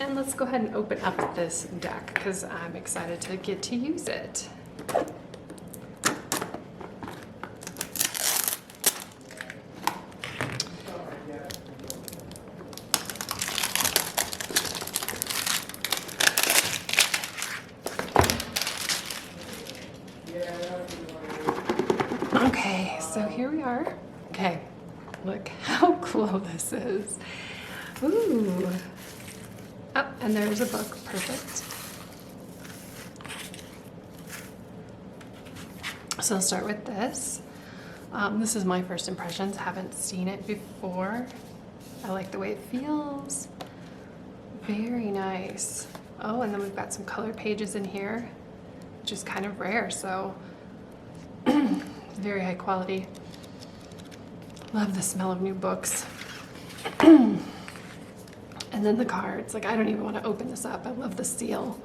And let's go ahead and open up this deck because I'm excited to get to use it. Okay, so here we are. Okay, look how cool this is. Ooh. Oh, and there's a book. Perfect. So I'll start with this. This is my first impressions. Haven't seen it before. I like the way it feels. Very nice. Oh, and then we've got some color pages in here, which is kind of rare, so very high quality. Love the smell of new books. And then the cards, like I don't even want to open this up. I love the seal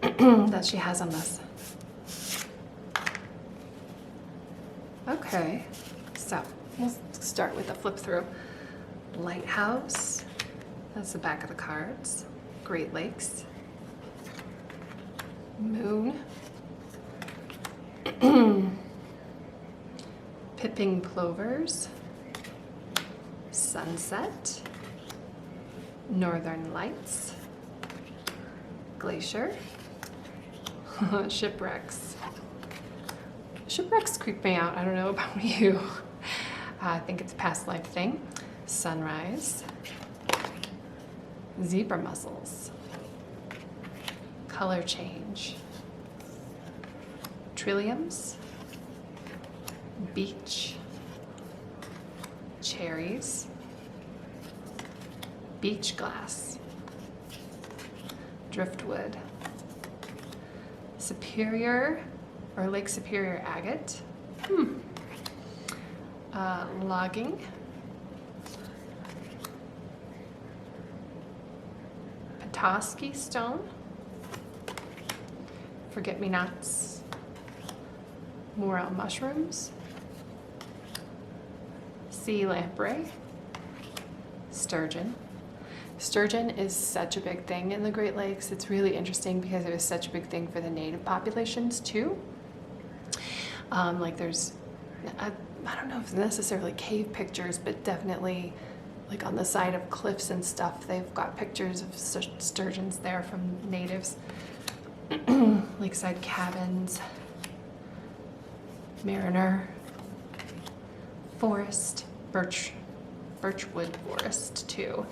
that she has on this. Okay, so we'll start with a flip through. Lighthouse, that's the back of the cards. Great Lakes. Moon. Pipping Plovers. Sunset. Northern Lights. Glacier. Shipwrecks. Shipwrecks creep me out. I don't know about you. I think it's a past life thing. Sunrise. Zebra Mussels. Color Change. Trilliums. Beach. Cherries. Beach Glass. Driftwood. Superior or Lake Superior Agate. Logging. Petoskey Stone. Forget-me-nots. Morel Mushrooms. Sea Lamprey. Sturgeon. Sturgeon is such a big thing in the Great Lakes. It's really interesting because it was such a big thing for the native populations too. Like there's, I don't know if it's necessarily cave pictures, but definitely like on the side of cliffs and stuff, they've got pictures of sturgeons there from natives. Lakeside cabins. Mariner. Forest. Birchwood forest too.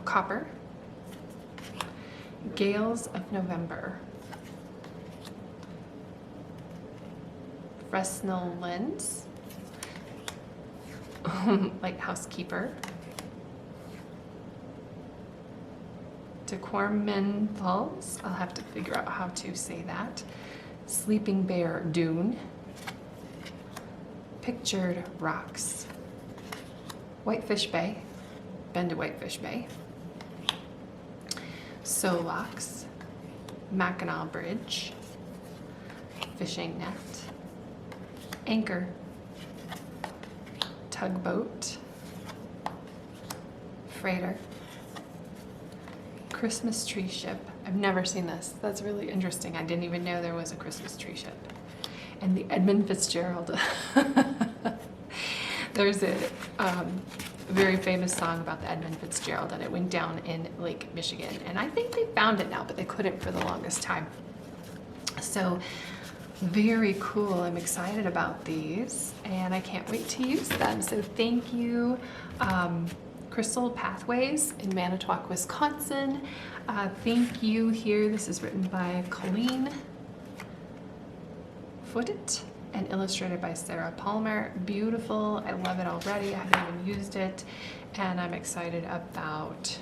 Copper. Gales of November. Fresnel Lens. Lighthouse Keeper. Decorman Falls. I'll have to figure out how to say that. Sleeping Bear Dune. Pictured Rocks. Whitefish Bay. Been to Whitefish Bay. Solocks. Mackinac Bridge. Fishing Net. Anchor. Tugboat. Freighter. Christmas Tree Ship. I've never seen this. That's really interesting. I didn't even know there was a Christmas tree ship. And the Edmund Fitzgerald. There's a very famous song about the Edmund Fitzgerald, and it went down in Lake Michigan. And I think they found it now, but they couldn't for the longest time. So very cool. I'm excited about these, and I can't wait to use them. So thank you, Crystal Pathways in Manitowoc, Wisconsin. Thank you here. This is written by Colleen Footet and illustrated by Sarah Palmer. Beautiful. I love it already. I haven't even used it, and I'm excited about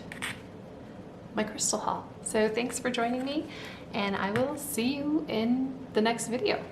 my crystal haul. So thanks for joining me, and I will see you in the next video.